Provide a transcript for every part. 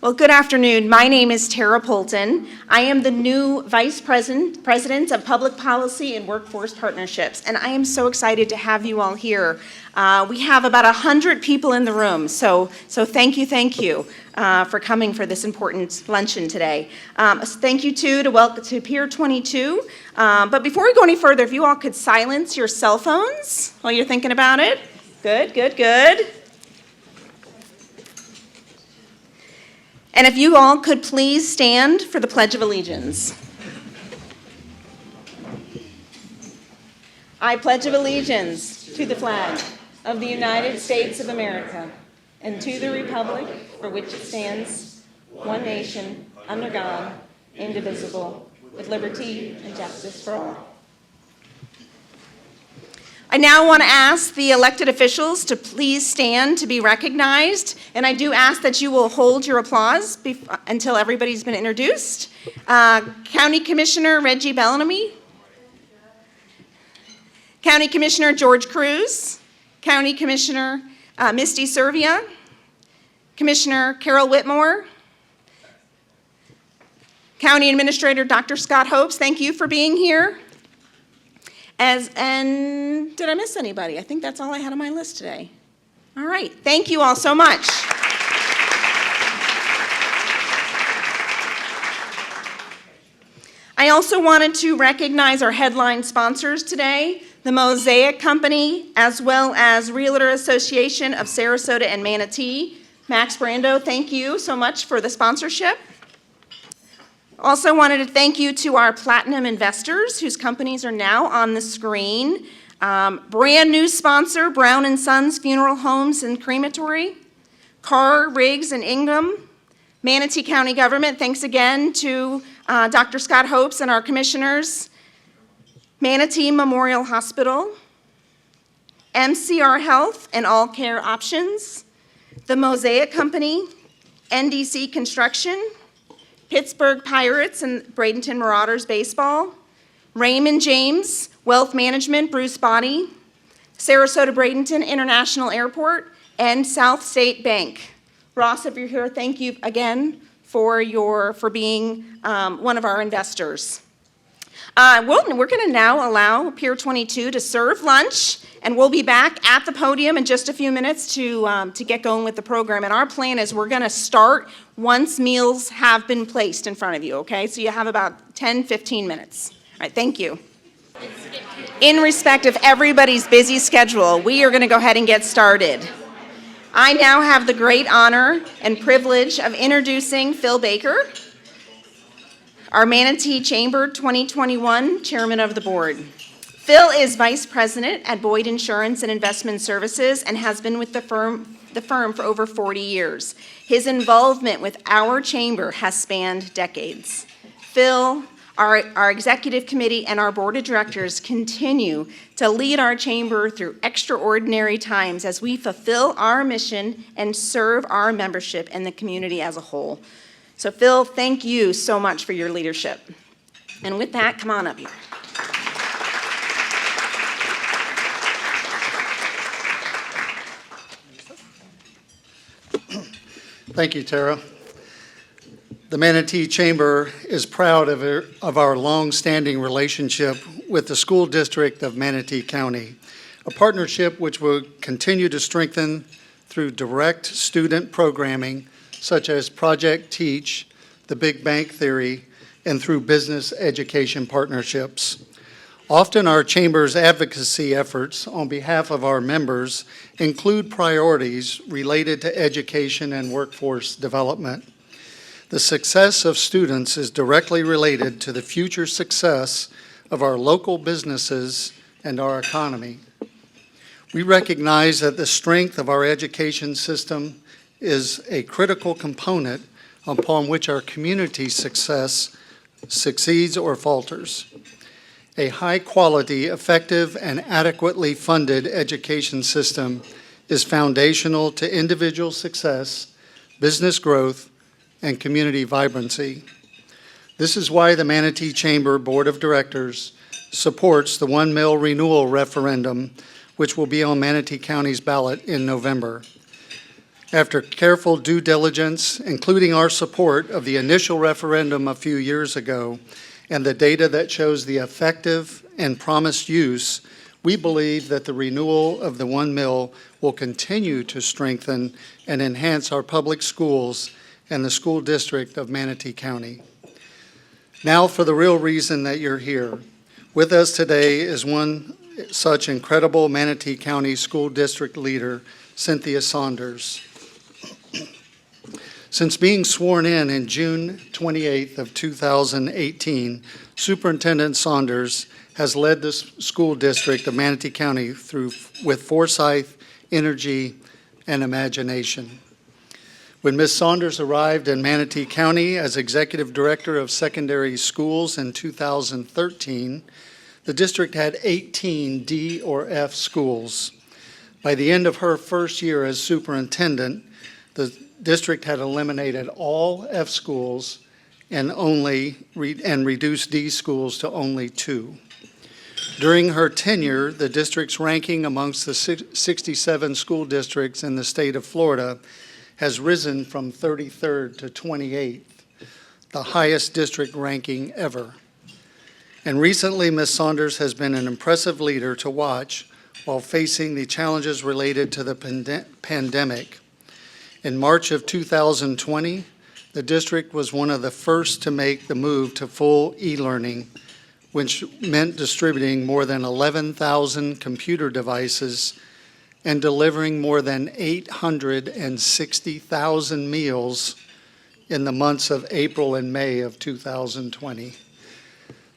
Well, good afternoon. My name is Tara Polton. I am the new Vice President of Public Policy and Workforce Partnerships, and I am so excited to have you all here. We have about 100 people in the room, so thank you for coming for this important luncheon today. Thank you, too, to Pier 22. But before we go any further, if you all could silence your cell phones while you're thinking about it. Good. And if you all could please stand for the Pledge of Allegiance. I pledge allegiance to the flag of the United States of America and to the republic for which it stands, one nation, under God, indivisible, with liberty and justice for all. I now want to ask the elected officials to please stand to be recognized, and I do ask that you will hold your applause until everybody's been introduced. County Commissioner Reggie Bellamy, County Commissioner George Cruz, County Commissioner Misty Servia, Commissioner Carol Whitmore, County Administrator Dr. Scott Hopes, thank you for being here. And did I miss anybody? I think that's all I had on my list today. All right, thank you all so much. I also wanted to recognize our headline sponsors today, the Mosaic Company, as well as Realtor Association of Sarasota and Manatee. Max Brando, thank you so much for the sponsorship. Also wanted to thank you to our platinum investors whose companies are now on the screen. Brand new sponsor, Brown & Sons Funeral Homes and Crematory. Carr, Riggs, and Ingham. Manatee County Government, thanks again to Dr. Scott Hopes and our commissioners. Manatee Memorial Hospital. MCR Health and All Care Options. The Mosaic Company. NDC Construction. Pittsburgh Pirates and Bradenton Marauders Baseball, Raymond James Wealth Management, Bruce Body, Sarasota Bradenton International Airport, and South State Bank. Ross, if you're here, thank you again for being one of our investors. We're going to now allow Pier 22 to serve lunch, and we'll be back at the podium in just a few minutes to get going with the program. And our plan is we're going to start once meals have been placed in front of you, okay? So you have about 10, 15 minutes. All right, thank you. In respect of everybody's busy schedule, we are going to go ahead and get started. I now have the great honor and privilege of introducing Phil Baker, our Manatee Chamber 2021 Chairman of the Board. Phil is Vice President at Boyd Insurance and Investment Services and has been with the firm for over 40 years. His involvement with our chamber has spanned decades. Phil, our executive committee, and our board of directors continue to lead our chamber through extraordinary times as we fulfill our mission and serve our membership and the community as a whole. So Phil, thank you so much for your leadership. And with that, come on up here. Thank you, Tara. The Manatee Chamber is proud of our long-standing relationship with the School District of Manatee County, a partnership which will continue to strengthen through direct student programming such as Project Teach, the Big Bank Theory, and through business education partnerships. Often our Chamber's advocacy efforts on behalf of our members include priorities related to education and workforce development. The success of students is directly related to the future success of our local businesses and our economy. We recognize that the strength of our education system is a critical component upon which our community success succeeds or falters. A high-quality, effective, and adequately funded education system is foundational to individual success, business growth, and community vibrancy. This is why the Manatee Chamber Board of Directors supports the one mill renewal referendum, which will be on Manatee County's ballot in November. After careful due diligence, including our support of the initial referendum a few years ago, and the data that shows the effective and promised use, we believe that the renewal of the 1 mil will continue to strengthen and enhance our public schools and the school district of Manatee County. Now for the real reason that you're here. With us today is one such incredible Manatee County School District leader, Cynthia Saunders. Since being sworn in June 28th of 2018, Superintendent Saunders has led the school district of Manatee County with foresight, energy, and imagination. When Ms. Saunders arrived in Manatee County as Executive Director of Secondary Schools in 2013, the district had 18 D or F schools. By the end of her first year as superintendent, the district had eliminated all F schools and reduced D schools to only 2. During her tenure, the district's ranking amongst the 67 school districts in the state of Florida has risen from 33rd to 28th, the highest district ranking ever. And recently, Ms. Saunders has been an impressive leader to watch while facing the challenges related to the pandemic. In March of 2020, the district was one of the first to make the move to full e-learning, which meant distributing more than 11,000 computer devices and delivering more than 860,000 meals in the months of April and May of 2020.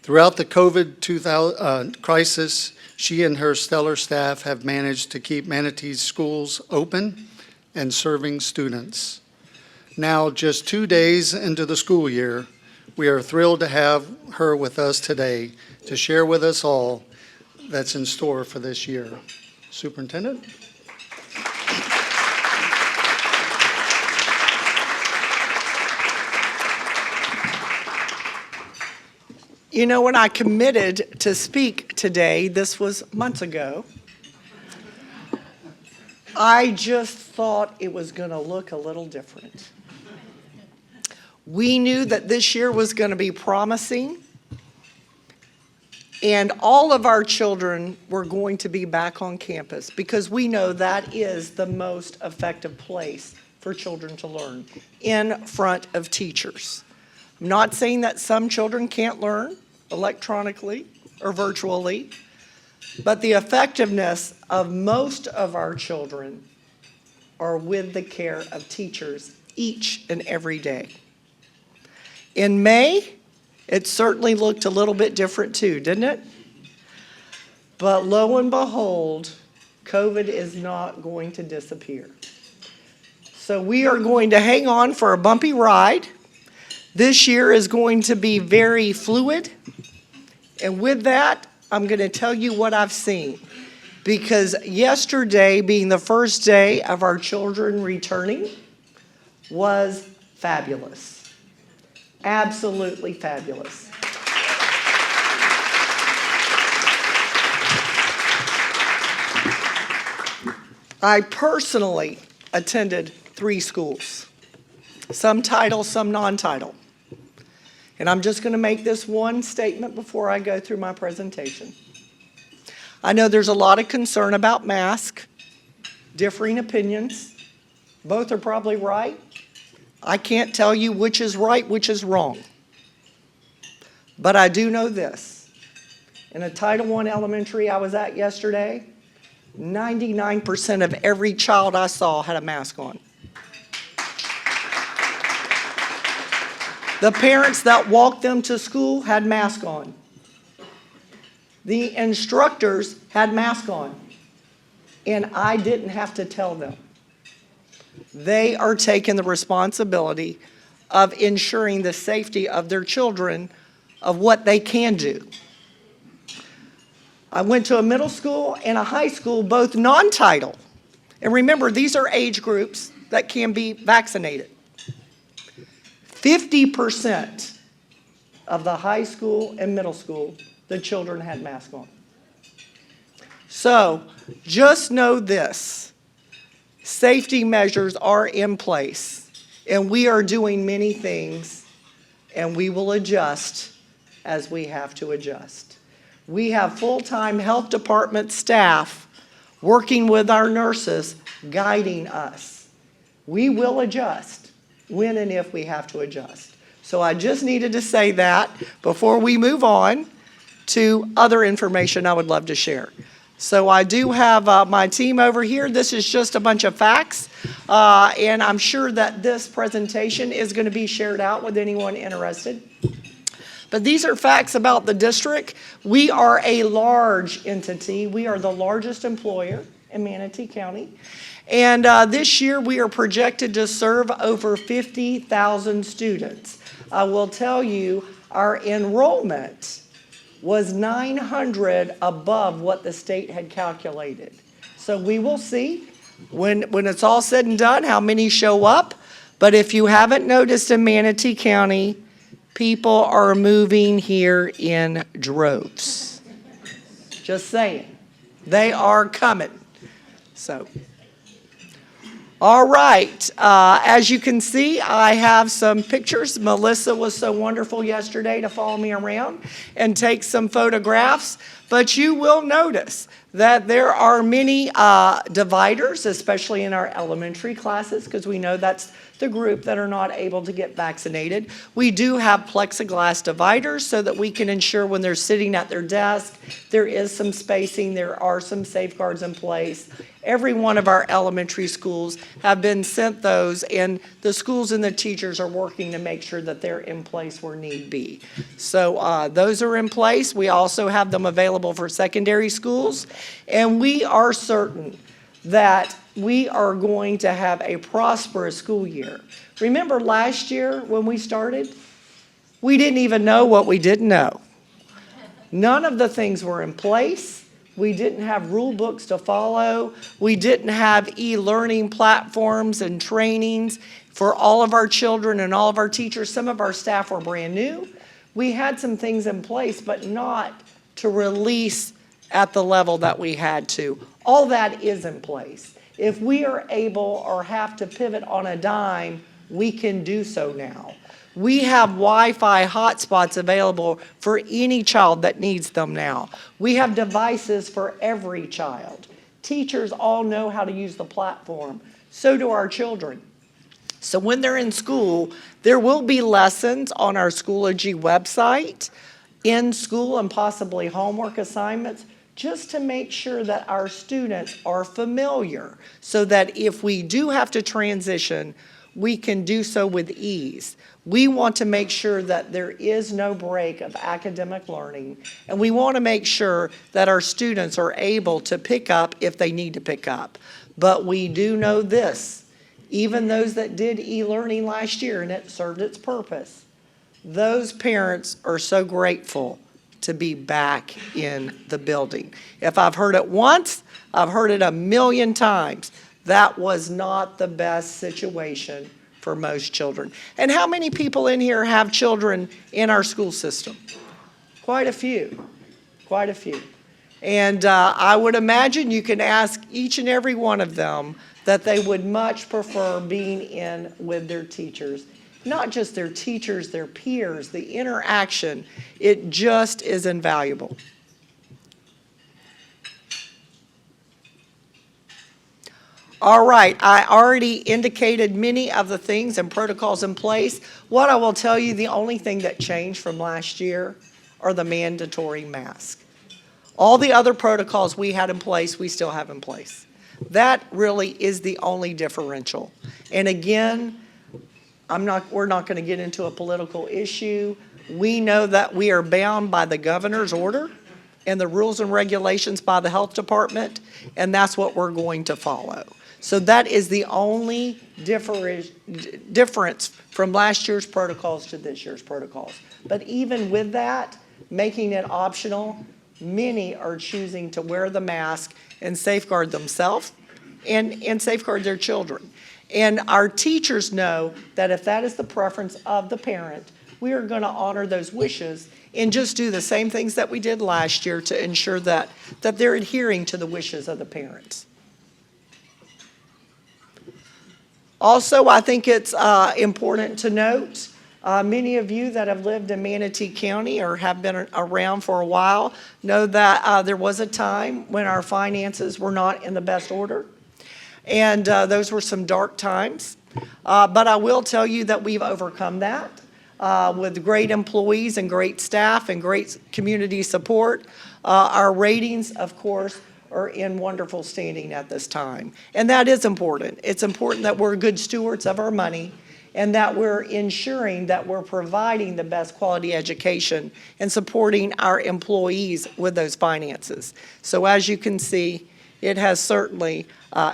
Throughout the COVID crisis, she and her stellar staff have managed to keep Manatee's schools open and serving students. Now, just 2 days into the school year, we are thrilled to have her with us today to share with us all that's in store for this year. Superintendent? You know, when I committed to speak today, this was months ago, I just thought it was going to look a little different. We knew that this year was going to be promising, and all of our children were going to be back on campus because we know that is the most effective place for children to learn, in front of teachers. I'm not saying that some children can't learn electronically or virtually, but the effectiveness of most of our children are with the care of teachers each and every day. In May, it certainly looked a little bit different too, didn't it? But lo and behold, COVID is not going to disappear. So we are going to hang on for a bumpy ride. This year is going to be very fluid. And with that, I'm going to tell you what I've seen. Because yesterday, being the first day of our children returning, was fabulous. Absolutely fabulous. I personally attended 3 schools, some title, some non-title. And I'm just going to make this one statement before I go through my presentation. I know there's a lot of concern about masks, differing opinions. Both are probably right. I can't tell you which is right, which is wrong. But I do know this. In a Title I elementary I was at yesterday, 99% of every child I saw had a mask on. The parents that walked them to school had masks on. The instructors had masks on. And I didn't have to tell them. They are taking the responsibility of ensuring the safety of their children, of what they can do. I went to a middle school and a high school, both non-title. And remember, these are age groups that can be vaccinated. 50% of the high school and middle school, the children had masks on. So just know this. Safety measures are in place, and we are doing many things, and we will adjust as we have to adjust. We have full-time health department staff working with our nurses, guiding us. We will adjust when and if we have to adjust. So I just needed to say that before we move on to other information I would love to share. So I do have my team over here. This is just a bunch of facts, and I'm sure that this presentation is going to be shared out with anyone interested. But these are facts about the district. We are a large entity. We are the largest employer in Manatee County. And this year we are projected to serve over 50,000 students. I will tell you, our enrollment was 900 above what the state had calculated. So we will see when it's all said and done how many show up. But if you haven't noticed in Manatee County, people are moving here in droves. Just saying. They are coming. So, all right. As you can see, I have some pictures. Melissa was so wonderful yesterday to follow me around and take some photographs. But you will notice that there are many dividers, especially in our elementary classes, because we know that's the group that are not able to get vaccinated. We do have plexiglass dividers so that we can ensure when they're sitting at their desk, there is some spacing, there are some safeguards in place. Every one of our elementary schools have been sent those, and the schools and the teachers are working to make sure that they're in place where need be. So those are in place. We also have them available for secondary schools, and we are certain that we are going to have a prosperous school year. Remember last year when we started? We didn't even know what we didn't know. None of the things were in place. We didn't have rule books to follow. We didn't have e-learning platforms and trainings for all of our children and all of our teachers. Some of our staff were brand new. We had some things in place, but not to release at the level that we had to. All that is in place. If we are able or have to pivot on a dime, we can do so now. We have Wi-Fi hotspots available for any child that needs them now. We have devices for every child. Teachers all know how to use the platform. So do our children. So when they're in school, there will be lessons on our Schoology website, in school and possibly homework assignments, just to make sure that our students are familiar so that if we do have to transition, we can do so with ease. We want to make sure that there is no break of academic learning, and we want to make sure that our students are able to pick up if they need to pick up. But we do know this, even those that did e-learning last year and it served its purpose, those parents are so grateful to be back in the building. If I've heard it once, I've heard it 1,000,000 times. That was not the best situation for most children. And how many people in here have children in our school system? Quite a few, quite a few. And I would imagine you can ask each and every one of them that they would much prefer being in with their teachers. Not just their teachers, their peers, the interaction, it just is invaluable. All right, I already indicated many of the things and protocols in place. What I will tell you, the only thing that changed from last year are the mandatory masks. All the other protocols we had in place, we still have in place. That really is the only differential. And again, we're not going to get into a political issue. We know that we are bound by the governor's order and the rules and regulations by the health department, and that's what we're going to follow. So that is the only difference from last year's protocols to this year's protocols. But even with that, making it optional, many are choosing to wear the mask and safeguard themselves and safeguard their children. And our teachers know that if that is the preference of the parent, we are going to honor those wishes and just do the same things that we did last year to ensure that they're adhering to the wishes of the parents. Also, I think it's important to note, many of you that have lived in Manatee County or have been around for a while know that there was a time when our finances were not in the best order. And those were some dark times. But I will tell you that we've overcome that with great employees and great staff and great community support. Our ratings, of course, are in wonderful standing at this time. And that is important. It's important that we're good stewards of our money and that we're ensuring that we're providing the best quality education and supporting our employees with those finances. So as you can see, it has certainly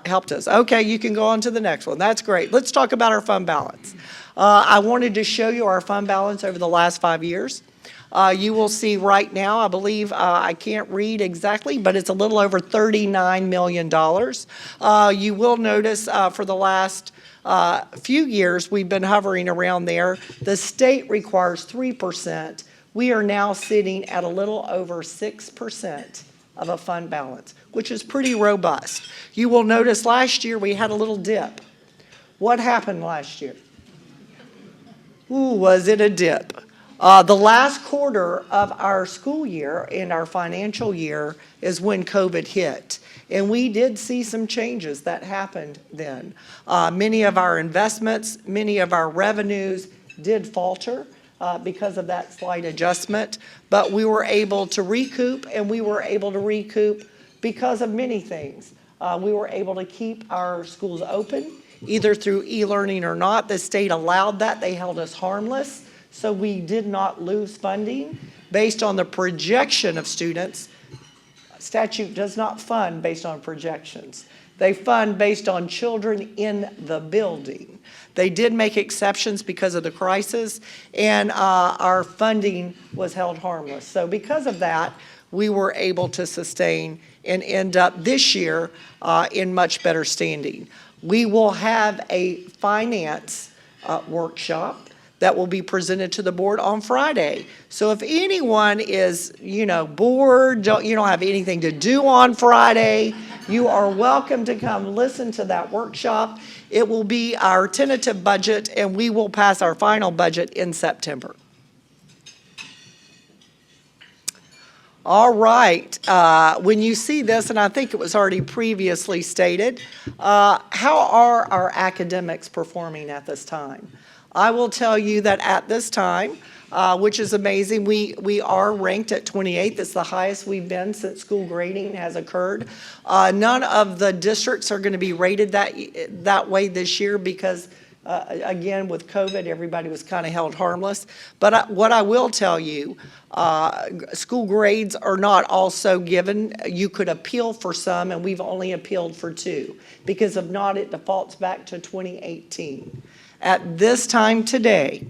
helped us. Okay, you can go on to the next one. That's great. Let's talk about our fund balance. I wanted to show you our fund balance over the last 5 years. You will see right now, I believe, I can't read exactly, but it's a little over $39 million. You will notice for the last few years, we've been hovering around there. The state requires 3%. We are now sitting at a little over 6% of a fund balance, which is pretty robust. You will notice last year we had a little dip. What happened last year? Ooh, was it a dip? The last quarter of our school year and our financial year is when COVID hit. And we did see some changes that happened then. Many of our investments, many of our revenues did falter because of that slight adjustment. But we were able to recoup, and we were able to recoup because of many things. We were able to keep our schools open, either through e-learning or not. The state allowed that. They held us harmless. So we did not lose funding based on the projection of students. Statute does not fund based on projections. They fund based on children in the building. They did make exceptions because of the crisis, and our funding was held harmless. So because of that, we were able to sustain and end up this year in much better standing. We will have a finance workshop that will be presented to the board on Friday. So if anyone is, bored, you don't have anything to do on Friday, you are welcome to come listen to that workshop. It will be our tentative budget, and we will pass our final budget in September. All right, when you see this, and I think it was already previously stated, how are our academics performing at this time? I will tell you that at this time, which is amazing, we are ranked at 28th. It's the highest we've been since school grading has occurred. None of the districts are going to be rated that way this year because, again, with COVID, everybody was kind of held harmless. But what I will tell you, school grades are not also given. You could appeal for some, and we've only appealed for 2. Because if not, it defaults back to 2018. At this time today,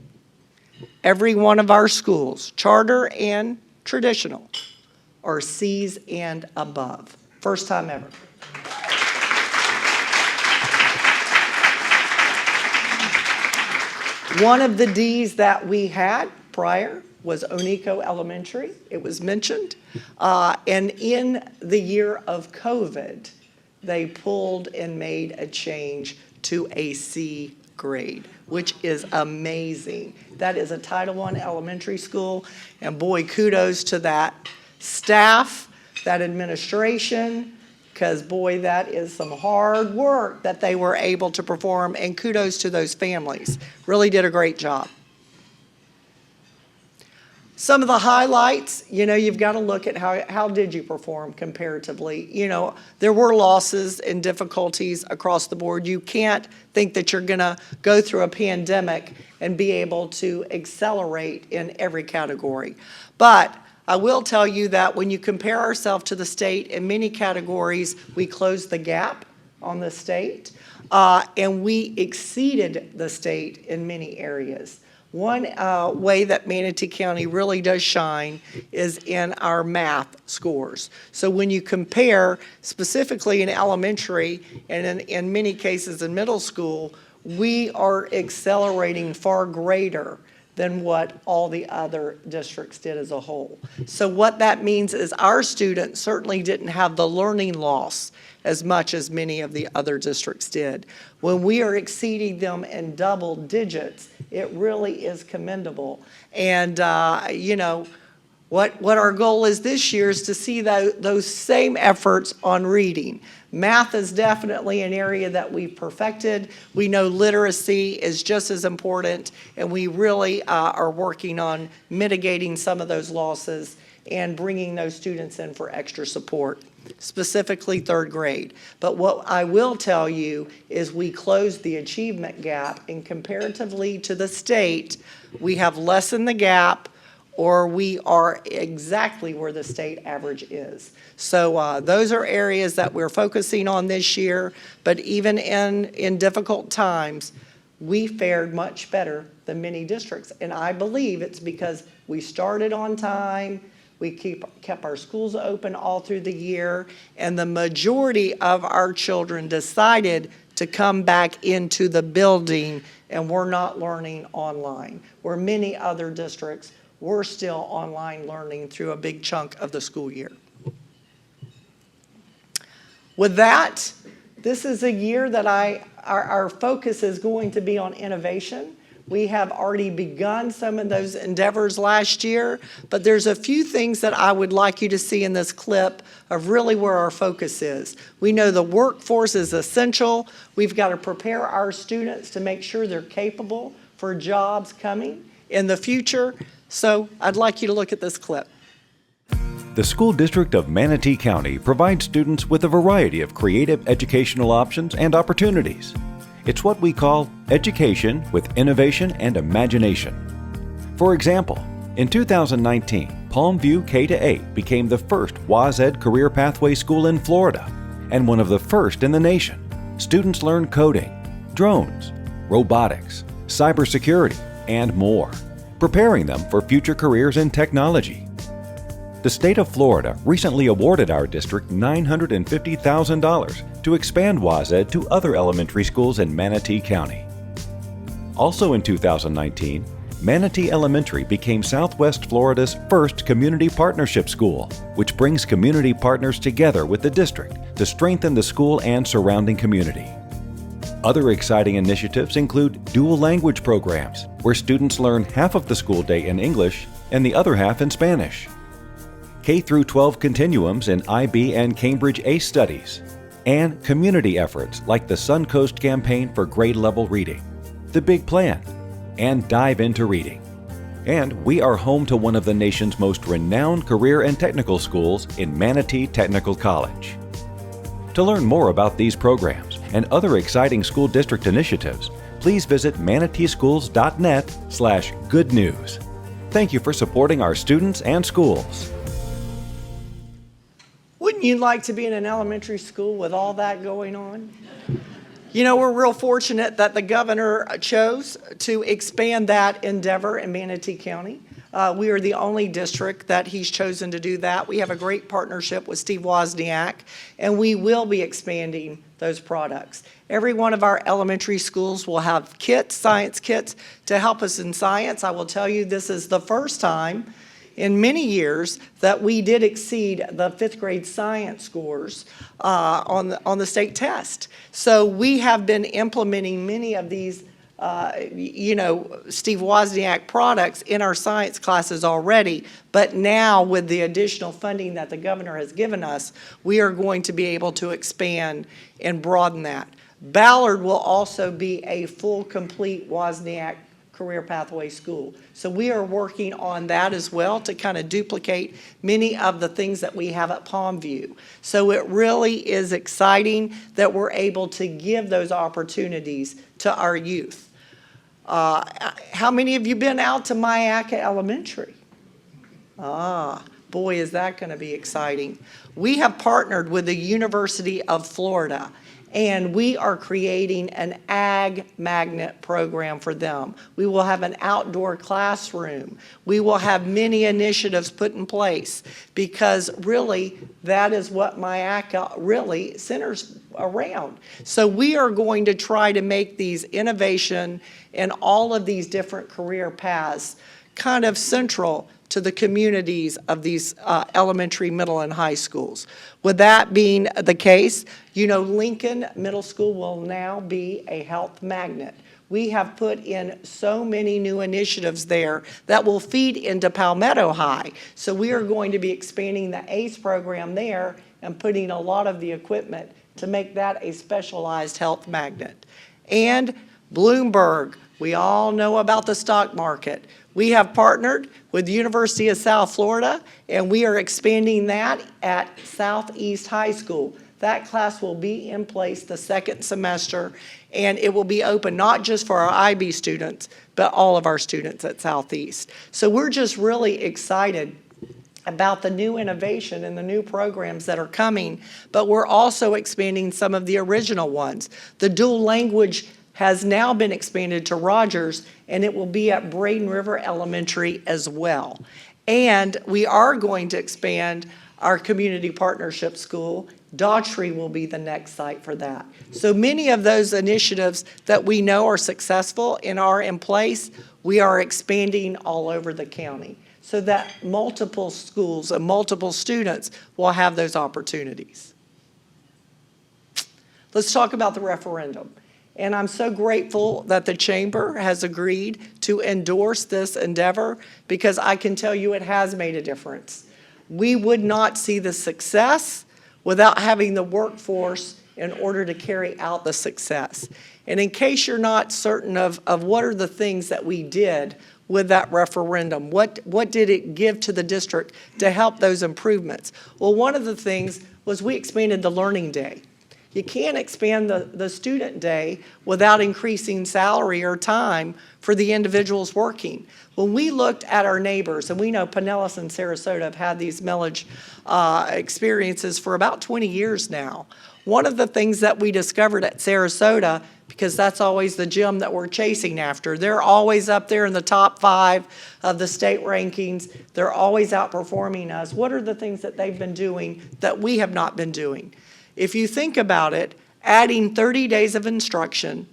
every one of our schools, charter and traditional, are C's and above. First time ever. One of the D's that we had prior was Mayaka Elementary. It was mentioned. And in the year of COVID, they pulled and made a change to a C grade, which is amazing. That is a Title I elementary school, and boy, kudos to that staff, that administration, because boy, that is some hard work that they were able to perform, and kudos to those families. Really did a great job. Some of the highlights, you've got to look at how did you perform comparatively. There were losses and difficulties across the board. You can't think that you're going to go through a pandemic and be able to accelerate in every category. But I will tell you that when you compare ourselves to the state in many categories, we closed the gap on the state, and we exceeded the state in many areas. One way that Manatee County really does shine is in our math scores. So when you compare specifically in elementary and in many cases in middle school, we are accelerating far greater than what all the other districts did as a whole. So what that means is our students certainly didn't have the learning loss as much as many of the other districts did. When we are exceeding them in double digits, it really is commendable. And, what our goal is this year is to see those same efforts on reading. Math is definitely an area that we've perfected. We know literacy is just as important, and we really are working on mitigating some of those losses and bringing those students in for extra support, specifically third grade. But what I will tell you is we closed the achievement gap, and comparatively to the state, we have lessened the gap, or we are exactly where the state average is. So those are areas that we're focusing on this year, but even in difficult times, we fared much better than many districts. And I believe it's because we started on time, we kept our schools open all through the year, and the majority of our children decided to come back into the building, and we're not learning online, where many other districts we're still online learning through a big chunk of the school year. With that, this is a year that our focus is going to be on innovation. We have already begun some of those endeavors last year, but there's a few things that I would like you to see in this clip of really where our focus is. We know the workforce is essential. We've got to prepare our students to make sure they're capable for jobs coming in the future. So I'd like you to look at this clip. The School District of Manatee County provides students with a variety of creative educational options and opportunities. It's what we call education with innovation and imagination. For example, in 2019, Palmview K-8 became the first WASED career pathway school in Florida and one of the first in the nation. Students learn coding, drones, robotics, cybersecurity, and more, preparing them for future careers in technology. The state of Florida recently awarded our district $950,000 to expand WASED to other elementary schools in Manatee County. Also in 2019, Manatee Elementary became Southwest Florida's first community partnership school, which brings community partners together with the district to strengthen the school and surrounding community. Other exciting initiatives include dual language programs, where students learn half of the school day in English and the other half in Spanish. K-12 continuums in IB and Cambridge ACE studies, and community efforts like the Suncoast Campaign for grade-level reading, The Big Plan, and Dive into Reading. And we are home to one of the nation's most renowned career and technical schools in Manatee Technical College. To learn more about these programs and other exciting school district initiatives, please visit manateeschools.net/good news. Thank you for supporting our students and schools. Wouldn't you like to be in an elementary school with all that going on? You know, we're real fortunate that the governor chose to expand that endeavor in Manatee County. We are the only district that he's chosen to do that. We have a great partnership with Steve Wozniak, and we will be expanding those products. Every one of our elementary schools will have kits, science kits, to help us in science. I will tell you, this is the first time in many years that we did exceed the fifth grade science scores on the state test. So we have been implementing many of these Steve Wozniak products in our science classes already, but now with the additional funding that the governor has given us, we are going to be able to expand and broaden that. Ballard will also be a full, complete Wozniak career pathway school. So we are working on that as well to kind of duplicate many of the things that we have at Palmview. So it really is exciting that we're able to give those opportunities to our youth. How many of you been out to Mayaka Elementary? Boy, is that going to be exciting. We have partnered with the University of Florida, and we are creating an ag magnet program for them. We will have an outdoor classroom. We will have many initiatives put in place, because really that is what Mayaka really centers around. So we are going to try to make these innovation and all of these different career paths kind of central to the communities of these elementary, middle, and high schools. With that being the case, you know, Lincoln Middle School will now be a health magnet. We have put in so many new initiatives there that will feed into Palmetto High. So we are going to be expanding the ACE program there and putting a lot of the equipment to make that a specialized health magnet. And Bloomberg, we all know about the stock market. We have partnered with the University of South Florida, and we are expanding that at Southeast High School. That class will be in place the second semester, and it will be open not just for our IB students, but all of our students at Southeast. So we're just really excited about the new innovation and the new programs that are coming, but we're also expanding some of the original ones. The dual language has now been expanded to Rogers, and it will be at Braden River Elementary as well. And we are going to expand our community partnership school. Daughtry will be the next site for that. So many of those initiatives that we know are successful and are in place, we are expanding all over the county so that multiple schools and multiple students will have those opportunities. Let's talk about the referendum. And I'm so grateful that the Chamber has agreed to endorse this endeavor because I can tell you it has made a difference. We would not see the success without having the workforce in order to carry out the success. And in case you're not certain of what are the things that we did with that referendum, what did it give to the district to help those improvements? Well, one of the things was we expanded the learning day. You can't expand the student day without increasing salary or time for the individuals working. When we looked at our neighbors, and we know Pinellas and Sarasota have had these millage experiences for about 20 years now. One of the things that we discovered at Sarasota, because that's always the gym that we're chasing after, they're always up there in the top 5 of the state rankings. They're always outperforming us. What are the things that they've been doing that we have not been doing? If you think about it, adding 30 days of instruction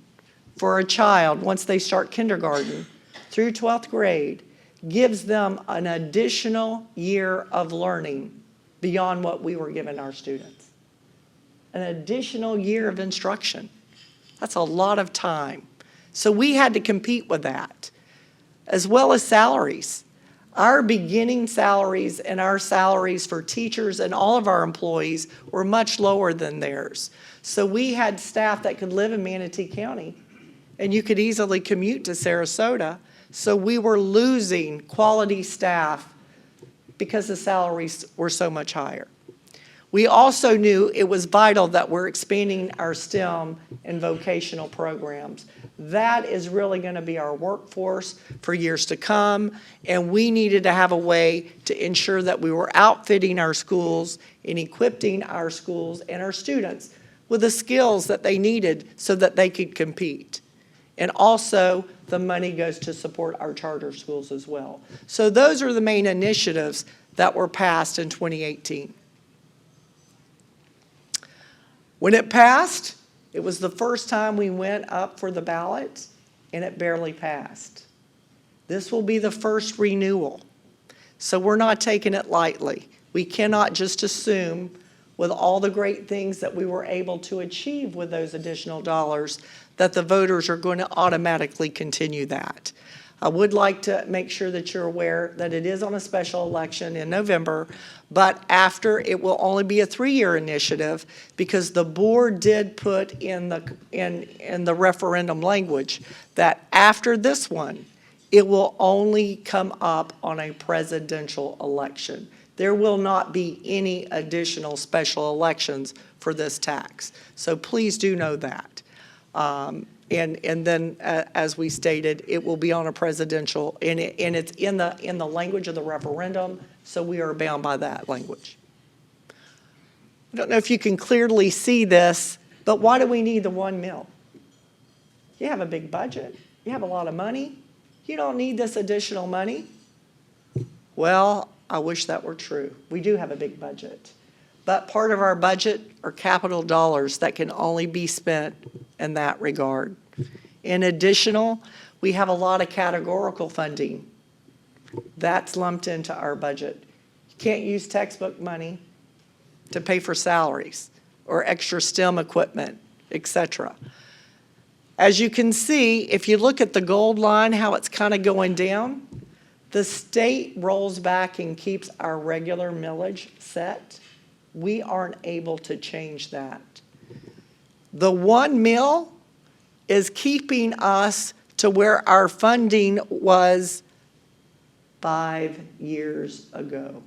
for a child once they start kindergarten through 12th grade gives them an additional year of learning beyond what we were giving our students. An additional year of instruction. That's a lot of time. So we had to compete with that, as well as salaries. Our beginning salaries and our salaries for teachers and all of our employees were much lower than theirs. So we had staff that could live in Manatee County, and you could easily commute to Sarasota. So we were losing quality staff because the salaries were so much higher. We also knew it was vital that we're expanding our STEM and vocational programs. That is really going to be our workforce for years to come, and we needed to have a way to ensure that we were outfitting our schools and equipping our schools and our students with the skills that they needed so that they could compete. And also, the money goes to support our charter schools as well. So those are the main initiatives that were passed in 2018. When it passed, it was the first time we went up for the ballot, and it barely passed. This will be the first renewal, so we're not taking it lightly. We cannot just assume, with all the great things that we were able to achieve with those additional dollars, that the voters are going to automatically continue that. I would like to make sure that you're aware that it is on a special election in November, but after it will only be a 3-year initiative because the board did put in the referendum language that after this one, it will only come up on a presidential election. There will not be any additional special elections for this tax. So please do know that. And then, as we stated, it will be on a presidential, and it's in the language of the referendum, so we are bound by that language. I don't know if you can clearly see this, but why do we need the $1 million? You have a big budget. You have a lot of money. You don't need this additional money. Well, I wish that were true. We do have a big budget. but part of our budget are capital dollars that can only be spent in that regard. In addition, we have a lot of categorical funding. That's lumped into our budget. You can't use textbook money to pay for salaries or extra STEM equipment, etc. As you can see, if you look at the gold line, how it's kind of going down, the state rolls back and keeps our regular millage set. We aren't able to change that. The 1 mill is keeping us to where our funding was 5 years ago.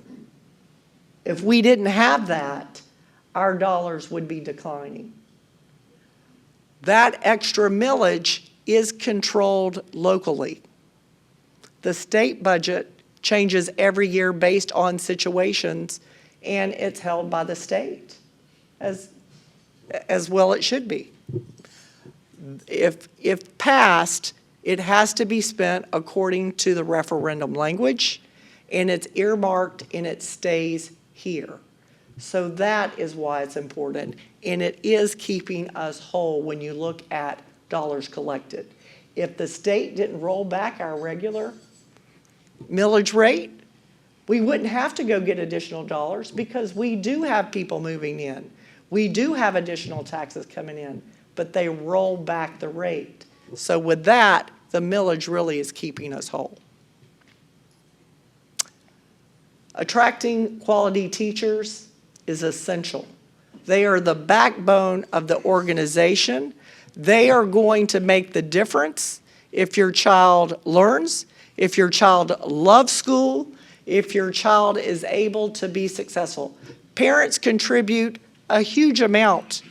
If we didn't have that, our dollars would be declining. That extra millage is controlled locally. The state budget changes every year based on situations, and it's held by the state, as well it should be. If passed, it has to be spent according to the referendum language, and it's earmarked and it stays here. So that is why it's important, and it is keeping us whole when you look at dollars collected. If the state didn't roll back our regular millage rate, we wouldn't have to go get additional dollars because we do have people moving in. We do have additional taxes coming in, but they roll back the rate. So with that, the millage really is keeping us whole. Attracting quality teachers is essential. They are the backbone of the organization. They are going to make the difference if your child learns, if your child loves school, if your child is able to be successful. Parents contribute a huge amount,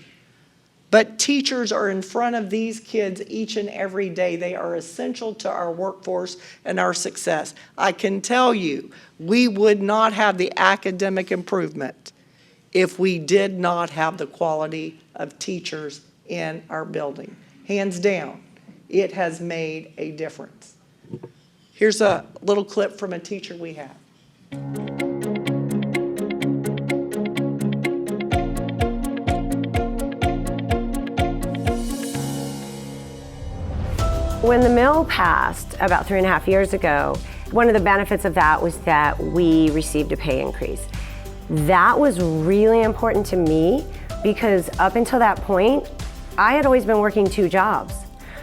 but teachers are in front of these kids each and every day. They are essential to our workforce and our success. I can tell you, we would not have the academic improvement if we did not have the quality of teachers in our building. Hands down, it has made a difference. Here's a little clip from a teacher we have. When the mill passed about 3.5 years ago, one of the benefits of that was that we received a pay increase. That was really important to me because up until that point, I had always been working 2 jobs.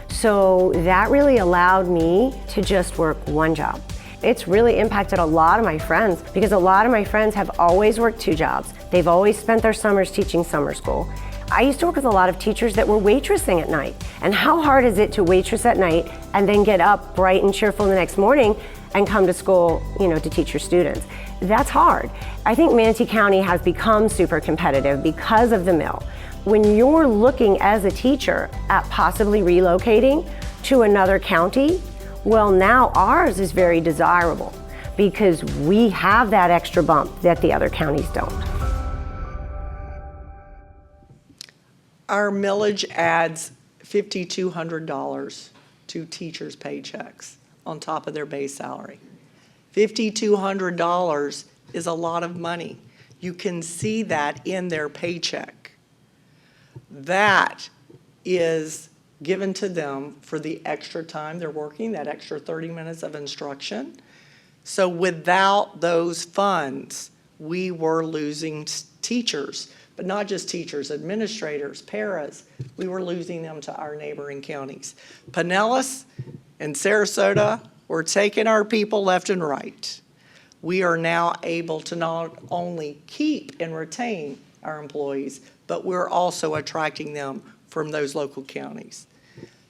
So that really allowed me to just work 1 job. It's really impacted a lot of my friends because a lot of my friends have always worked 2 jobs. They've always spent their summers teaching summer school. I used to work with a lot of teachers that were waitressing at night. And how hard is it to waitress at night and then get up bright and cheerful the next morning and come to school, to teach your students? That's hard. I think Manatee County has become super competitive because of the mill. When you're looking as a teacher at possibly relocating to another county, well, now ours is very desirable because we have that extra bump that the other counties don't. Our millage adds $5,200 to teachers' paychecks on top of their base salary. $5,200 is a lot of money. You can see that in their paycheck. That is given to them for the extra time they're working, that extra 30 minutes of instruction. So without those funds, we were losing teachers, but not just teachers, administrators, paras. We were losing them to our neighboring counties. Pinellas and Sarasota were taking our people left and right. We are now able to not only keep and retain our employees, but we're also attracting them from those local counties.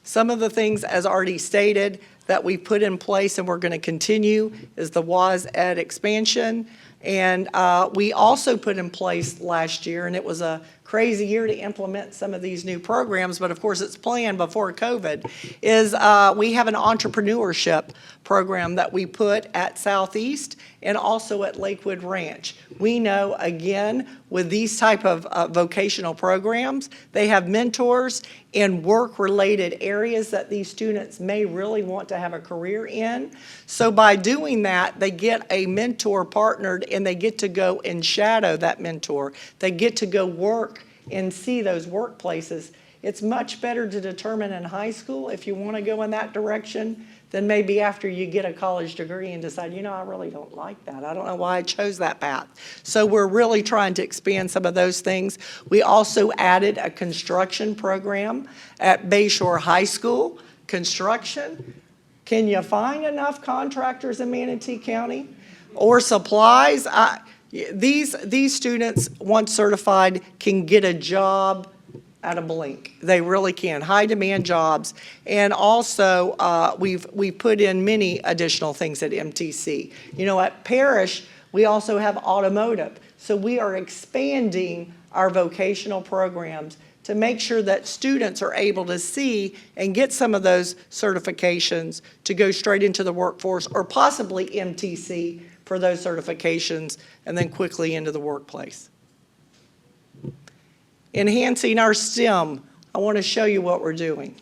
Some of the things, as already stated, that we put in place and we're going to continue is the WAS Ed expansion. And we also put in place last year, and it was a crazy year to implement some of these new programs, but of course it's planned before COVID, is we have an entrepreneurship program that we put at Southeast and also at Lakewood Ranch. We know, again, with these type of vocational programs, they have mentors in work-related areas that these students may really want to have a career in. So by doing that, they get a mentor partnered and they get to go and shadow that mentor. They get to go work and see those workplaces. It's much better to determine in high school if you want to go in that direction than maybe after you get a college degree and decide, I really don't like that. I don't know why I chose that path. So we're really trying to expand some of those things. We also added a construction program at Bayshore High School. Construction, can you find enough contractors in Manatee County? Or supplies? These students, once certified, can get a job at a blink. They really can. High demand jobs. And also, we've put in many additional things at MTC. At Parrish, we also have automotive. So we are expanding our vocational programs to make sure that students are able to see and get some of those certifications to go straight into the workforce, or possibly MTC for those certifications, and then quickly into the workplace. Enhancing our STEM, I want to show you what we're doing.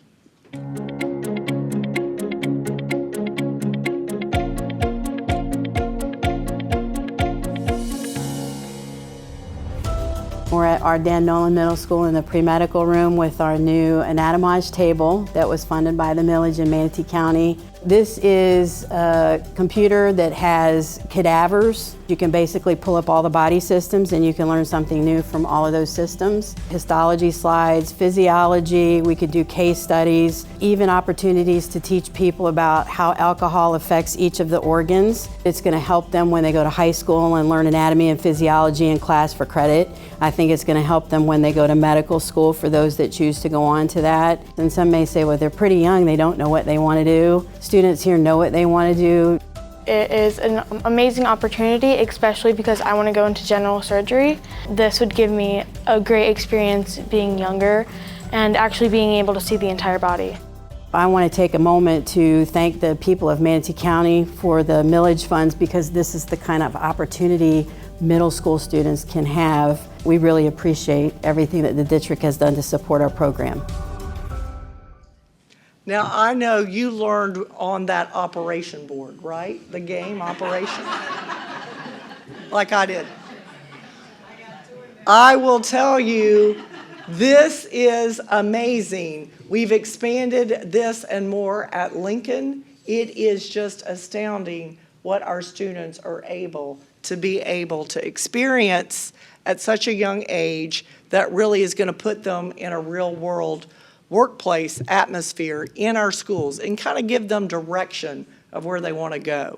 We're at our Dan Nolan Middle School in the pre-medical room with our new anatomage table that was funded by the millage in Manatee County. This is a computer that has cadavers. You can basically pull up all the body systems and you can learn something new from all of those systems. Histology slides, physiology, we could do case studies, even opportunities to teach people about how alcohol affects each of the organs. It's going to help them when they go to high school and learn anatomy and physiology in class for credit. I think it's going to help them when they go to medical school for those that choose to go on to that. And some may say, well, they're pretty young, they don't know what they want to do. Students here know what they want to do. It is an amazing opportunity, especially because I want to go into general surgery. This would give me a great experience being younger and actually being able to see the entire body. I want to take a moment to thank the people of Manatee County for the millage funds, because this is the kind of opportunity middle school students can have. We really appreciate everything that the district has done to support our program. Now, I know you learned on that operation board, right? The game operation? Like I did. I will tell you, this is amazing. We've expanded this and more at Lincoln. It is just astounding what our students are able to experience at such a young age that really is going to put them in a real world workplace atmosphere in our schools and kind of give them direction of where they want to go.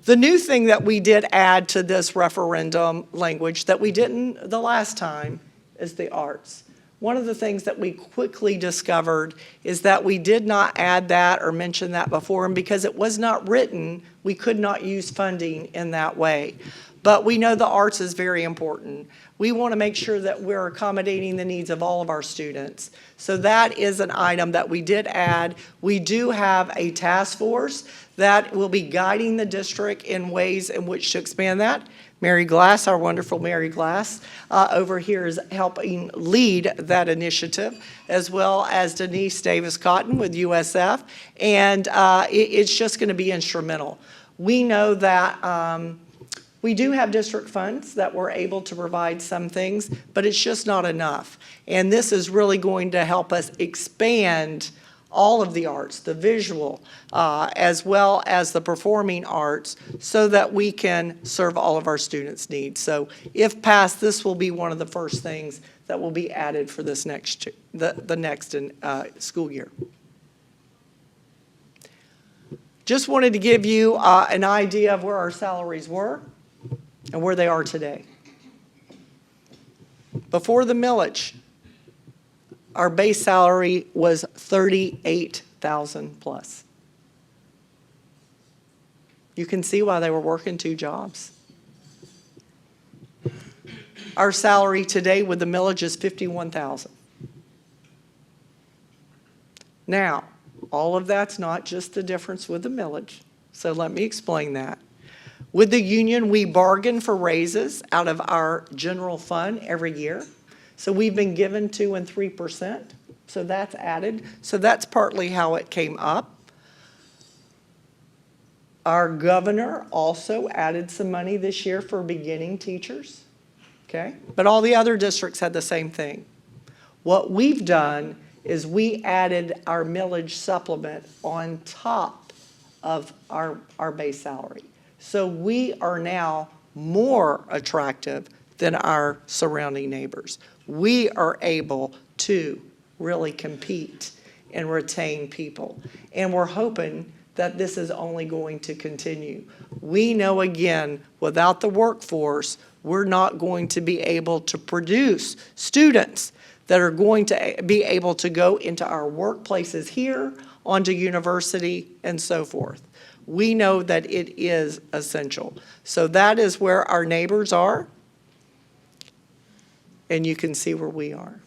The new thing that we did add to this referendum language that we didn't the last time is the arts. One of the things that we quickly discovered is that we did not add that or mention that before, and because it was not written, we could not use funding in that way. But we know the arts is very important. We want to make sure that we're accommodating the needs of all of our students. So that is an item that we did add. We do have a task force that will be guiding the district in ways in which to expand that. Mary Glass, our wonderful Mary Glass, over here is helping lead that initiative, as well as Denise Davis-Cotton with USF, and it's just going to be instrumental. We know that we do have district funds that we're able to provide some things, but it's just not enough. And this is really going to help us expand all of the arts, the visual, as well as the performing arts, so that we can serve all of our students' needs. So if passed, this will be one of the first things that will be added for this next school year. Just wanted to give you an idea of where our salaries were and where they are today. Before the millage, our base salary was $38,000 plus. You can see why they were working 2 jobs. Our salary today with the millage is $51,000. Now, all of that's not just the difference with the millage, so let me explain that. With the union, we bargain for raises out of our general fund every year. So we've been given 2% and 3%, so that's added. So that's partly how it came up. Our governor also added some money this year for beginning teachers, okay? But all the other districts had the same thing. What we've done is we added our millage supplement on top of our base salary. So we are now more attractive than our surrounding neighbors. We are able to really compete and retain people. And we're hoping that this is only going to continue. We know, again, without the workforce, we're not going to be able to produce students that are going to be able to go into our workplaces here, onto university, and so forth. We know that it is essential. So that is where our neighbors are, and you can see where we are.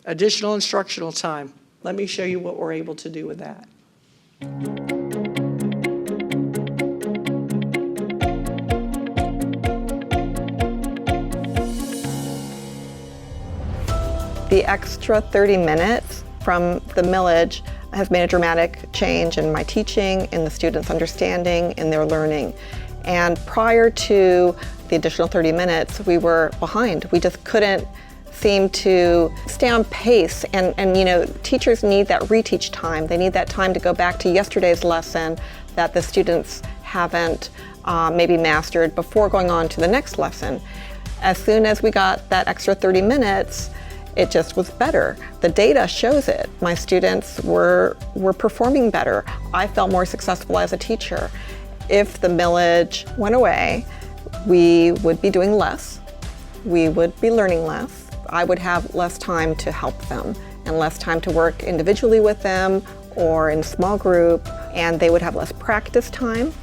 Additional instructional time. Let me show you what we're able to do with that. The extra 30 minutes from the millage has made a dramatic change in my teaching, in the students' understanding, in their learning. And prior to the additional 30 minutes, we were behind. We just couldn't seem to stay on pace. And you know, teachers need that reteach time. They need that time to go back to yesterday's lesson that the students haven't maybe mastered before going on to the next lesson. As soon as we got that extra 30 minutes, it just was better. The data shows it. My students were performing better. I felt more successful as a teacher. If the millage went away, we would be doing less. We would be learning less. I would have less time to help them and less time to work individually with them or in a small group, and they would have less practice time.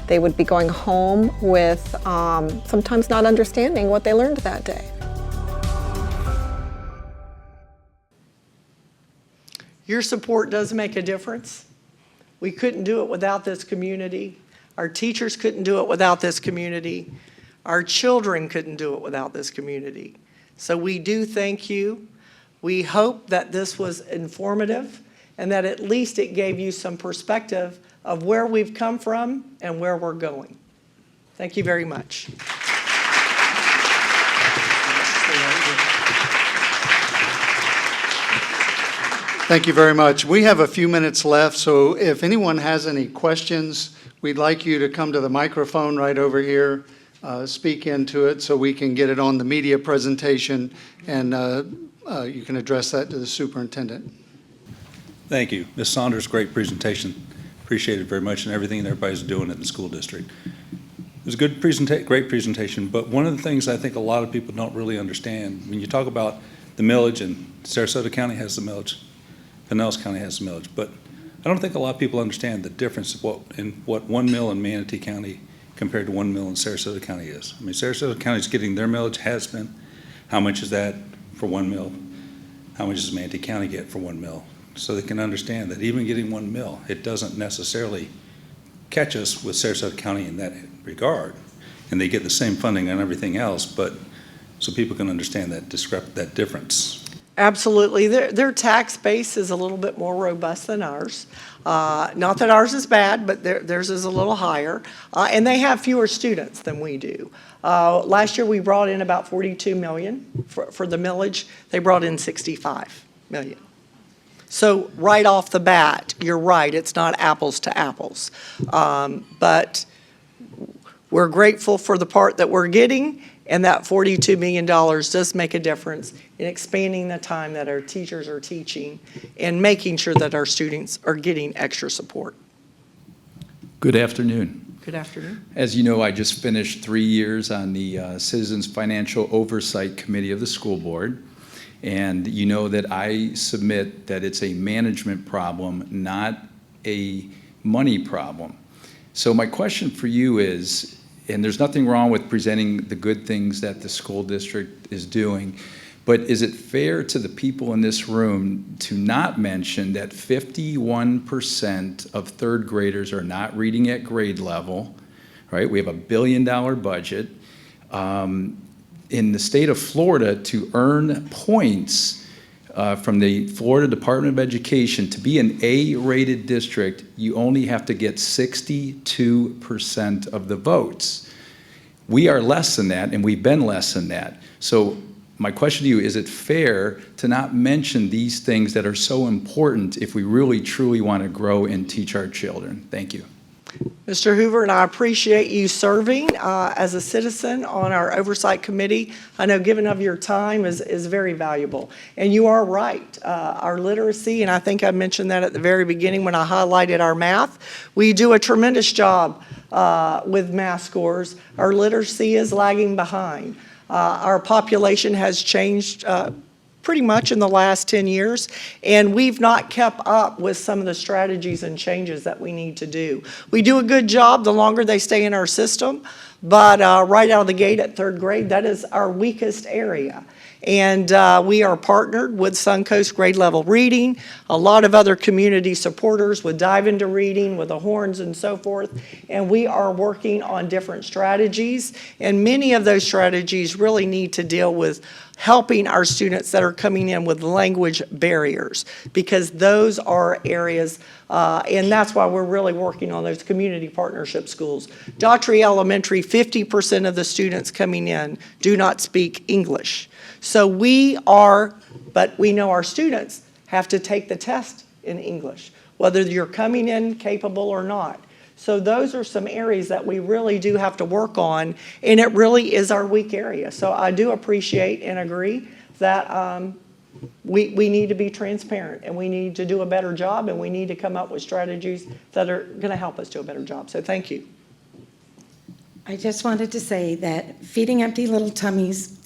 They would be going home with sometimes not understanding what they learned that day. Your support does make a difference. We couldn't do it without this community. Our teachers couldn't do it without this community. Our children couldn't do it without this community. So we do thank you. We hope that this was informative and that at least it gave you some perspective of where we've come from and where we're going. Thank you very much. Thank you very much. We have a few minutes left, so if anyone has any questions, we'd like you to come to the microphone right over here, speak into it so we can get it on the media presentation, and you can address that to the superintendent. Thank you. Ms. Saunders, great presentation. Appreciate it very much and everything that everybody's doing in the school district. It was a good great presentation, but one of the things I think a lot of people don't really understand, when you talk about the millage, and Sarasota County has the millage, Pinellas County has the millage, but I don't think a lot of people understand the difference of what 1 mill in Manatee County compared to 1 mill in Sarasota County is. I mean, Sarasota County is getting their millage, has been. How much is that for 1 mill? How much does Manatee County get for 1 mill? So they can understand that even getting 1 mill, it doesn't necessarily catch us with Sarasota County in that regard. And they get the same funding on everything else, but so people can understand that difference. Absolutely. Their tax base is a little bit more robust than ours. Not that ours is bad, but theirs is a little higher. And they have fewer students than we do. Last year we brought in about 42 million for the millage. They brought in 65 million. So right off the bat, you're right, it's not apples to apples. But we're grateful for the part that we're getting, and that $42 million does make a difference in expanding the time that our teachers are teaching and making sure that our students are getting extra support. Good afternoon. Good afternoon. As you know, I just finished 3 years on the Citizens Financial Oversight Committee of the school board. And you know that I submit that it's a management problem, not a money problem. So my question for you is, and there's nothing wrong with presenting the good things that the school district is doing, but is it fair to the people in this room to not mention that 51% of third graders are not reading at grade level, right? We have $1 billion budget. In the state of Florida, to earn points from the Florida Department of Education, to be an A-rated district, you only have to get 62% of the votes. We are less than that, and we've been less than that. So my question to you, is it fair to not mention these things that are so important if we really, truly want to grow and teach our children? Thank you. Mr. Hoover, and I appreciate you serving as a citizen on our oversight committee. I know giving of your time is very valuable. And you are right. Our literacy, and I think I mentioned that at the very beginning when I highlighted our math, we do a tremendous job with math scores. Our literacy is lagging behind. Our population has changed pretty much in the last 10 years, and we've not kept up with some of the strategies and changes that we need to do. We do a good job the longer they stay in our system, but right out of the gate at 3rd grade, that is our weakest area. And we are partnered with Suncoast Grade Level Reading, a lot of other community supporters with Dive Into Reading, with the Horns and so forth, and we are working on different strategies, and many of those strategies really need to deal with helping our students that are coming in with language barriers, because those are areas, and that's why we're really working on those community partnership schools. Daughtry Elementary, 50% of the students coming in do not speak English. So but we know our students have to take the test in English, whether you're coming in capable or not. So those are some areas that we really do have to work on, and it really is our weak area. So I do appreciate and agree that we need to be transparent, and we need to do a better job, and we need to come up with strategies that are going to help us do a better job. So thank you. I just wanted to say that Feeding Empty Little Tummies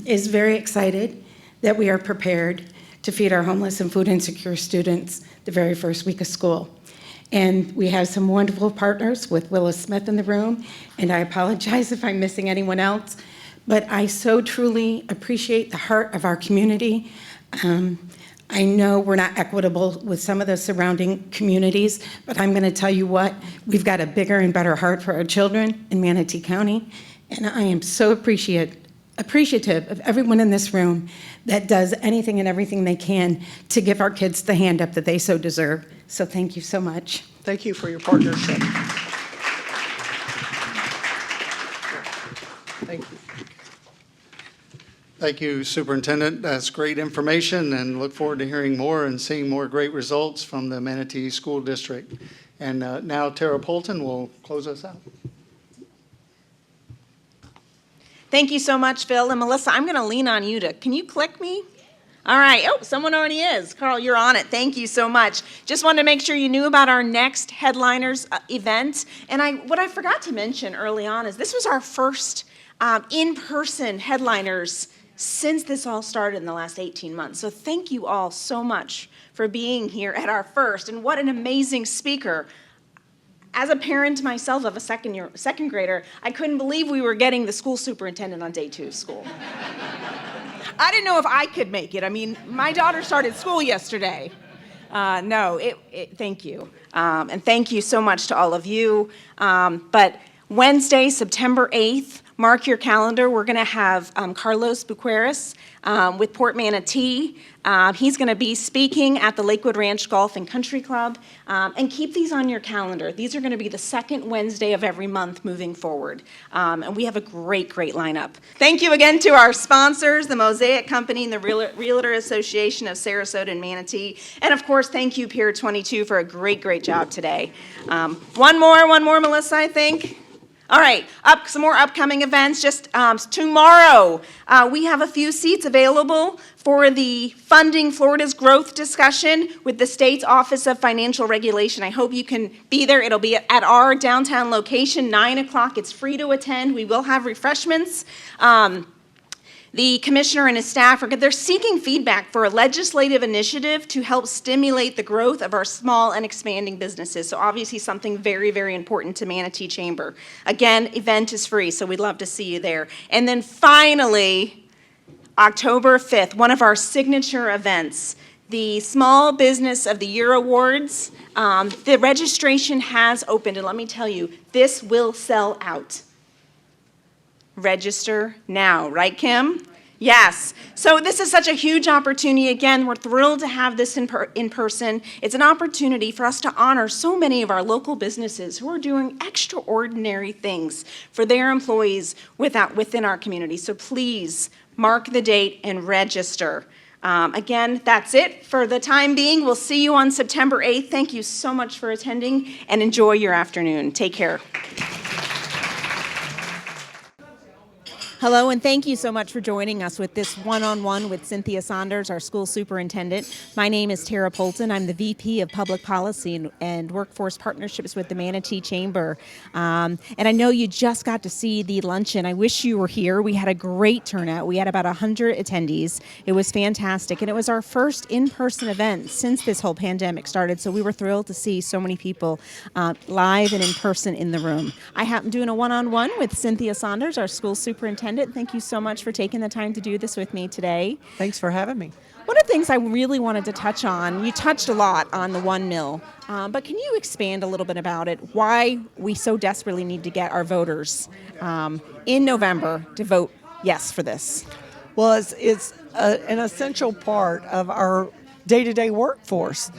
is very excited that we are prepared to feed our homeless and food insecure students the very first week of school. And we have some wonderful partners with Willis Smith in the room, and I apologize if I'm missing anyone else, but I so truly appreciate the heart of our community. I know we're not equitable with some of the surrounding communities, but I'm going to tell you what, we've got a bigger and better heart for our children in Manatee County, and I am so appreciative of everyone in this room that does anything and everything they can to give our kids the hand up that they so deserve. So thank you so much. Thank you for your partnership. Thank you. Thank you, Superintendent. That's great information, and look forward to hearing more and seeing more great results from the Manatee School District. And now Tara Poulton will close us out. Thank you so much, Phil. And Melissa, I'm going to lean on you can you click me? All right. Oh, someone already is. Carl, you're on it. Thank you so much. Just wanted to make sure you knew about our next Headliners event. And what I forgot to mention early on is this was our first in-person Headliners since this all started in the last 18 months. So thank you all so much for being here at our first. And what an amazing speaker. As a parent myself of a second grader, I couldn't believe we were getting the school superintendent on day 2 of school. I didn't know if I could make it. I mean, my daughter started school yesterday. Thank you. And thank you so much to all of you. But Wednesday, September 8th, mark your calendar. We're going to have Carlos Buqueras with Port Manatee. He's going to be speaking at the Lakewood Ranch Golf and Country Club. And keep these on your calendar. These are going to be the second Wednesday of every month moving forward. And we have a great, great lineup. Thank you again to our sponsors, the Mosaic Company and the Realtor Association of Sarasota and Manatee. And of course, thank you, Pier 22, for a great, great job today. One more, Melissa, I think. All right, some more upcoming events. Just tomorrow, we have a few seats available for the Funding Florida's Growth discussion with the state's Office of Financial Regulation. I hope you can be there. It'll be at our downtown location, 9 o'clock. It's free to attend. We will have refreshments. The commissioner and his staff they're seeking feedback for a legislative initiative to help stimulate the growth of our small and expanding businesses. So obviously something very, very important to Manatee Chamber. Again, event is free, so we'd love to see you there. And then finally, October 5th, one of our signature events, the Small Business of the Year Awards. The registration has opened, and let me tell you, this will sell out. Register now, right, Kim? Yes. So this is such a huge opportunity. Again, we're thrilled to have this in person. It's an opportunity for us to honor so many of our local businesses who are doing extraordinary things for their employees within our community. So please mark the date and register. Again, that's it for the time being. We'll see you on September 8th. Thank you so much for attending, and enjoy your afternoon. Take care. Hello, and thank you so much for joining us with this one-on-one with Cynthia Saunders, our school superintendent. My name is Tara Polton. I'm the VP of Public Policy and Workforce Partnerships with the Manatee Chamber. And I know you just got to see the luncheon. I wish you were here. We had a great turnout. We had about 100 attendees. It was fantastic, and it was our first in-person event since this whole pandemic started, so we were thrilled to see so many people live and in person in the room. I happen doing a one-on-one with Cynthia Saunders, our school superintendent. Thank you so much for taking the time to do this with me today. Thanks for having me. One of the things I really wanted to touch on, you touched a lot on the 1 mil, but can you expand a little bit about it, why we so desperately need to get our voters in November to vote yes for this? Well, it's an essential part of our day-to-day workforce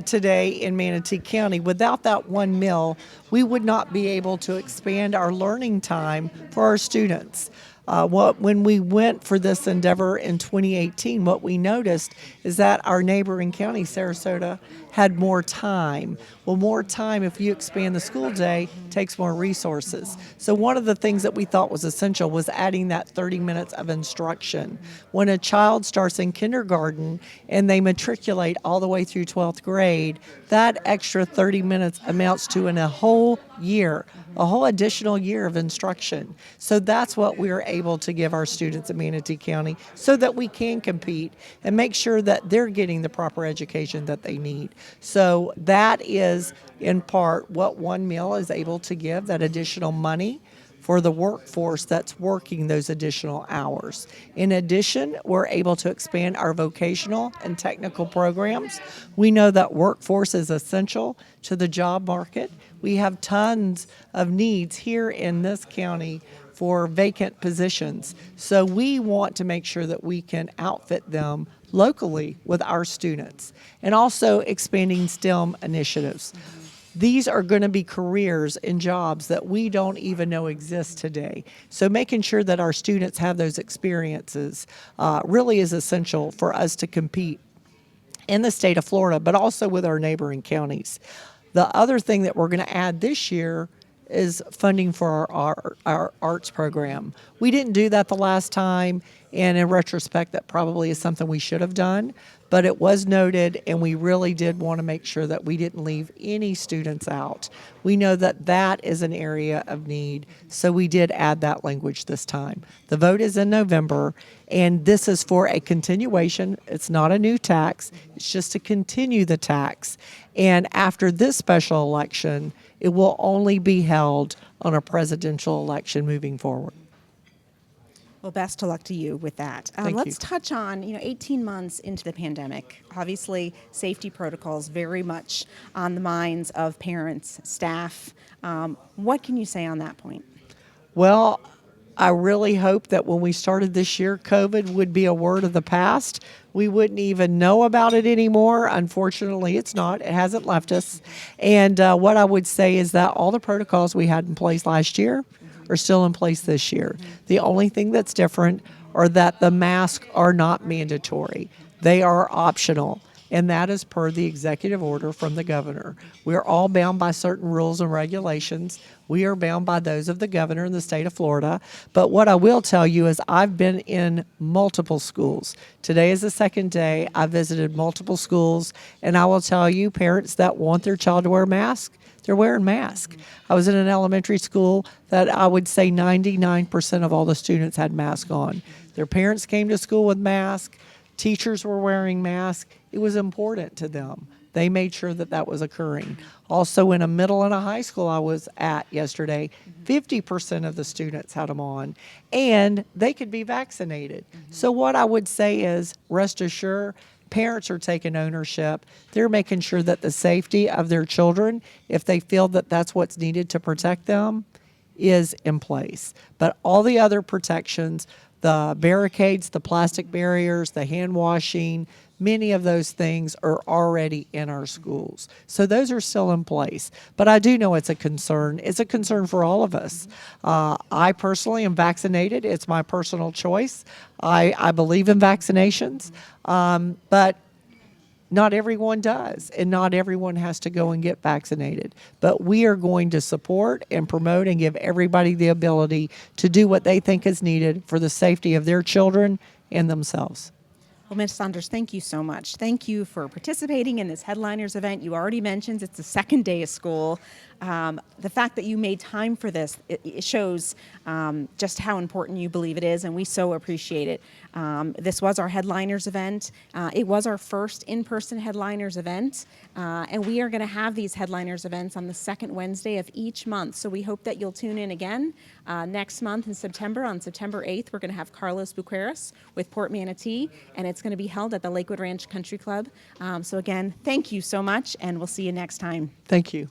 today in Manatee County. Without that 1 mil, we would not be able to expand our learning time for our students. When we went for this endeavor in 2018, what we noticed is that our neighboring county, Sarasota, had more time. Well, more time, if you expand the school day, takes more resources. So one of the things that we thought was essential was adding that 30 minutes of instruction. When a child starts in kindergarten and they matriculate all the way through 12th grade, that extra 30 minutes amounts to a whole year, a whole additional year of instruction. So that's what we're able to give our students in Manatee County so that we can compete and make sure that they're getting the proper education that they need. So that is in part what 1 mil is able to give, that additional money for the workforce that's working those additional hours. In addition, we're able to expand our vocational and technical programs. We know that workforce is essential to the job market. We have tons of needs here in this county for vacant positions. So we want to make sure that we can outfit them locally with our students, and also expanding STEM initiatives. These are going to be careers and jobs that we don't even know exist today. So making sure that our students have those experiences really is essential for us to compete in the state of Florida, but also with our neighboring counties. The other thing that we're going to add this year is funding for our arts program. We didn't do that the last time, and in retrospect, that probably is something we should have done, but it was noted, and we really did want to make sure that we didn't leave any students out. We know that that is an area of need, so we did add that language this time. The vote is in November, and this is for a continuation. It's not a new tax. It's just to continue the tax. And after this special election, it will only be held on a presidential election moving forward. Well, best of luck to you with that. Let's touch on, 18 months into the pandemic. Obviously, safety protocols very much on the minds of parents, staff. What can you say on that point? Well, I really hope that when we started this year, COVID would be a word of the past. We wouldn't even know about it anymore. Unfortunately, it's not. It hasn't left us. And what I would say is that all the protocols we had in place last year are still in place this year. The only thing that's different are that the masks are not mandatory. They are optional. And that is per the executive order from the governor. We're all bound by certain rules and regulations. We are bound by those of the governor in the state of Florida. But what I will tell you is I've been in multiple schools. Today is the second day. I visited multiple schools, and I will tell you, parents that want their child to wear a mask, they're wearing masks. I was in an elementary school that I would say 99% of all the students had masks on. Their parents came to school with masks. Teachers were wearing masks. It was important to them. They made sure that that was occurring. Also, in a middle and a high school I was at yesterday, 50% of the students had them on, and they could be vaccinated. So what I would say is, rest assured, parents are taking ownership. They're making sure that the safety of their children, if they feel that that's what's needed to protect them, is in place. But all the other protections, The barricades, the plastic barriers, the hand washing, many of those things are already in our schools. So those are still in place. But I do know it's a concern. It's a concern for all of us. I personally am vaccinated. It's my personal choice. I believe in vaccinations, but not everyone does, and not everyone has to go and get vaccinated. But we are going to support and promote and give everybody the ability to do what they think is needed for the safety of their children and themselves. Well, Ms. Saunders, thank you so much. Thank you for participating in this Headliners event. You already mentioned it's the second day of school. The fact that you made time for this, it shows just how important you believe it is, and we so appreciate it. This was our Headliners event. It was our first in-person Headliners event, and we are going to have these Headliners events on the second Wednesday of each month. So we hope that you'll tune in again next month in September. On September 8th, we're going to have Carlos Buqueras with Port Manatee, and it's going to be held at the Lakewood Ranch Country Club. So again, thank you so much, and we'll see you next time. Thank you.